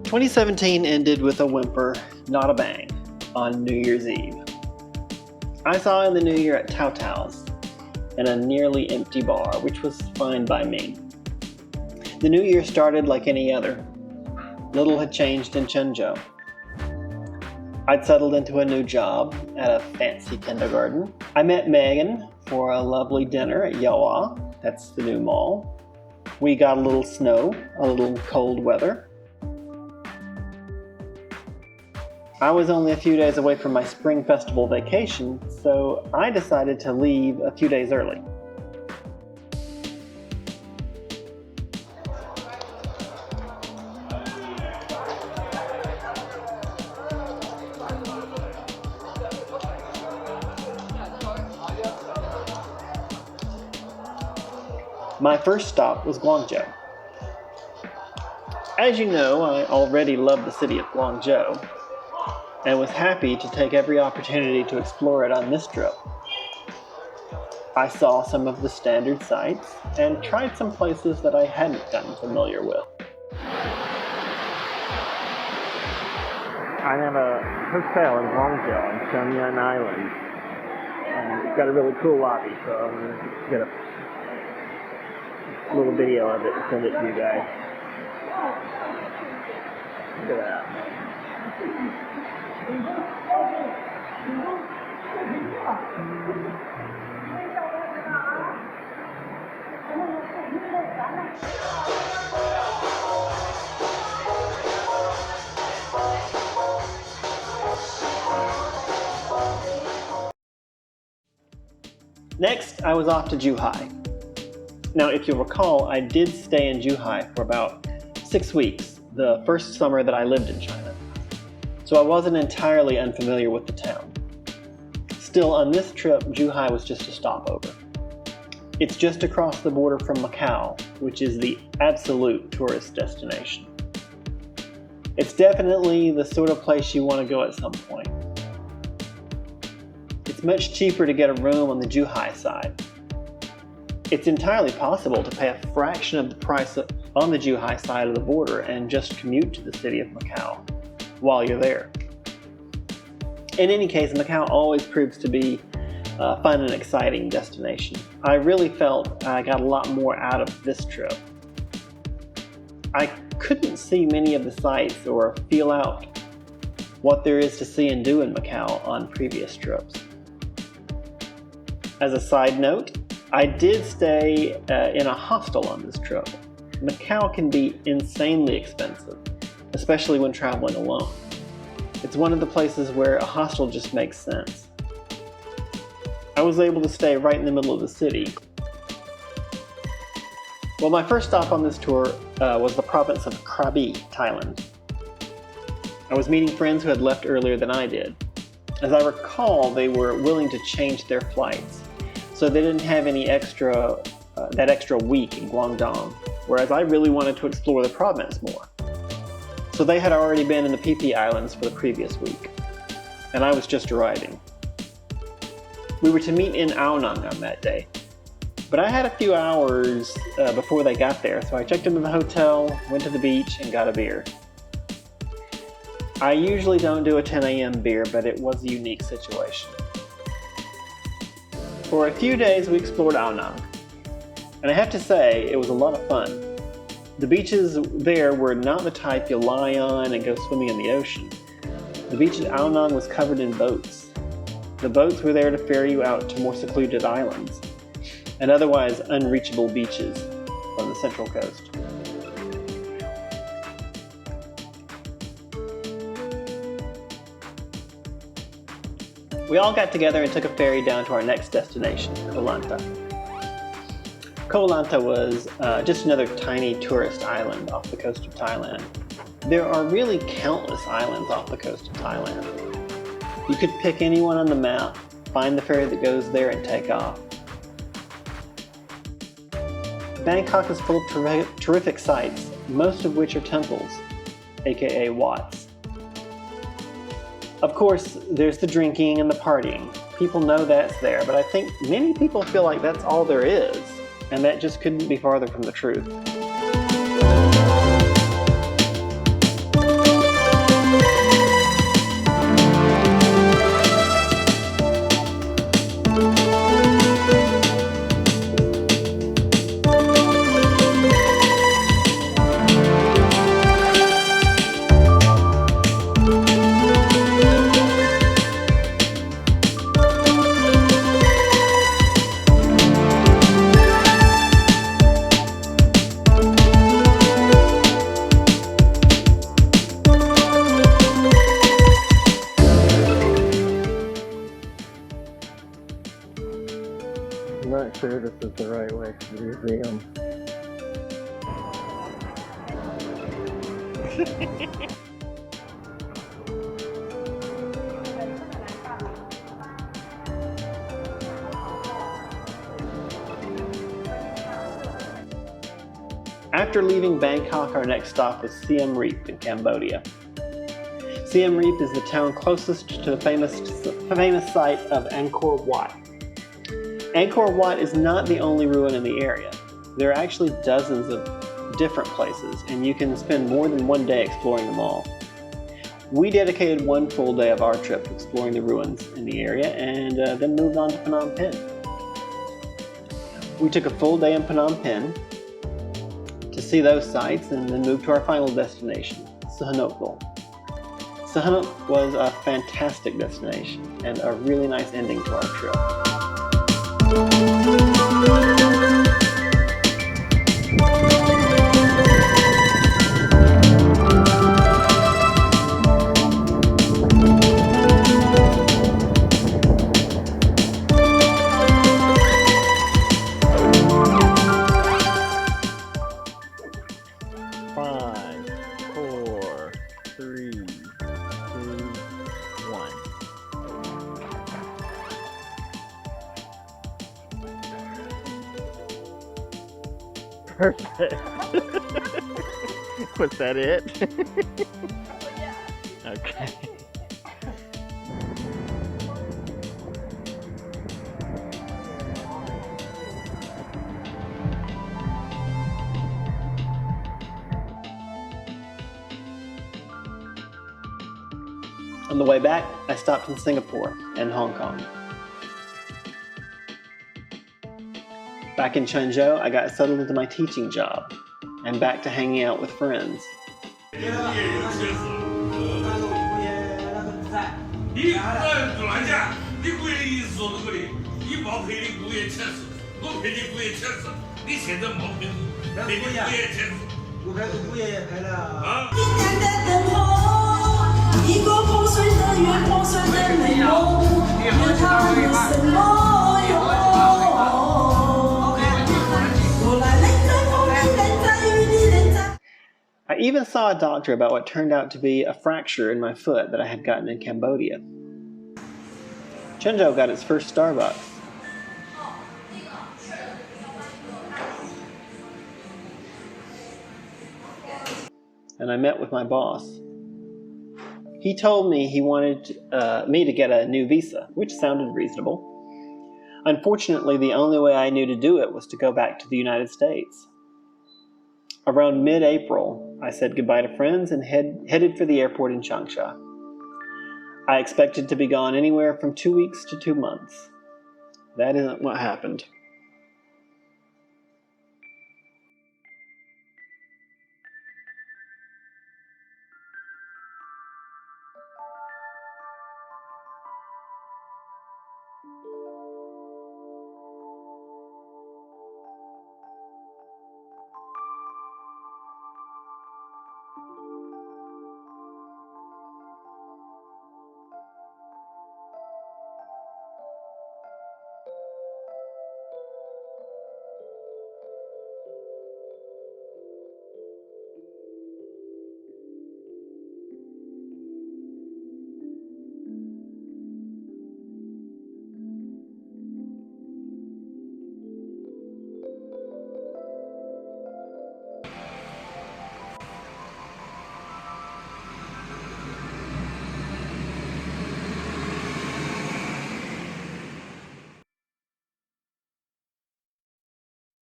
2017 ended with a whimper, not a bang, on New Year's Eve. I saw in the new year at Tao Tao's in a nearly empty bar, which was fine by me. The new year started like any other. Little had changed in Chenzhou. I'd settled into a new job at a fancy kindergarten. I met Megan for a lovely dinner at Yaowa, that's the new mall. We got a little snow, a little cold weather. I was only a few days away from my spring festival vacation, so I decided to leave a few days early. My first stop was Guangzhou. As you know, I already love the city of Guangzhou and was happy to take every opportunity to explore it on this trip. I saw some of the standard sights and tried some places that I hadn't gotten familiar with. I have a hotel in Guangzhou on Shenyang Island, and it's got a really cool lobby, so I'm going to get a little video of it and send it to you guys. Look at that. Next, I was off to Zhuhai. Now, if you'll recall, I did stay in Zhuhai for about 6 weeks, the first summer that I lived in China. So I wasn't entirely unfamiliar with the town. Still, on this trip, Zhuhai was just a stopover. It's just across the border from Macau, which is the absolute tourist destination. It's definitely the sort of place you want to go at some point. It's much cheaper to get a room on the Zhuhai side. It's entirely possible to pay a fraction of the price on the Zhuhai side of the border and just commute to the city of Macau while you're there. In any case, Macau always proves to be a fun and exciting destination. I really felt I got a lot more out of this trip. I couldn't see many of the sights or feel out what there is to see and do in Macau on previous trips. As a side note, I did stay in a hostel on this trip. Macau can be insanely expensive, especially when traveling alone. It's one of the places where a hostel just makes sense. I was able to stay right in the middle of the city. Well, my first stop on this tour was the province of Krabi, Thailand. I was meeting friends who had left earlier than I did. As I recall, they were willing to change their flights, so they didn't have any that extra week in Guangdong, whereas I really wanted to explore the province more. So they had already been in the PP Islands for the previous week, and I was just arriving. We were to meet in Ao Nang on that day, but I had a few hours before they got there, so I checked into the hotel, went to the beach, and got a beer. I usually don't do a 10 a.m. beer, but it was a unique situation. For a few days we explored Ao Nang, and I have to say it was a lot of fun. The beaches there were not the type you'll lie on and go swimming in the ocean. The beach at Ao Nang was covered in boats. The boats were there to ferry you out to more secluded islands and otherwise unreachable beaches on the central coast. We all got together and took a ferry down to our next destination, Koh Lanta. Koh Lanta was just another tiny tourist island off the coast of Thailand. There are really countless islands off the coast of Thailand. You could pick any one on the map, find the ferry that goes there, and take off. Bangkok is full of terrific sights, most of which are temples, aka Wats. Of course, there's the drinking and the partying. People know that's there, but I think many people feel like that's all there is, and that just couldn't be farther from the truth. sure this is the right way to the museum. After leaving Bangkok, our next stop was Siem Reap in Cambodia. Siem Reap is the town closest to the famous site of Angkor Wat. Angkor Wat is not the only ruin in the area. There are actually dozens of different places, and you can spend more than one day exploring them all. We dedicated one full day of our trip to exploring the ruins in the area and then moved on to Phnom Penh. We took a full day in Phnom Penh to see those sites and then moved to our final destination, Sihanoukville. Sihanouk was a fantastic destination and a really nice ending to our trip. Perfect. Was that it? Okay. On the way back, I stopped in Singapore and Hong Kong. Back in Changzhou, I got settled into my teaching job and back to hanging out with friends. I even saw a doctor about what turned out to be a fracture in my foot that I had gotten in Cambodia. Chenzhou got its first Starbucks. And I met with my boss. He told me he wanted me to get a new visa, which sounded reasonable. Unfortunately, the only way I knew to do it was to go back to the United States. Around mid-April, I said goodbye to friends and headed for the airport in Changsha. I expected to be gone anywhere from 2 weeks to 2 months. That isn't what happened.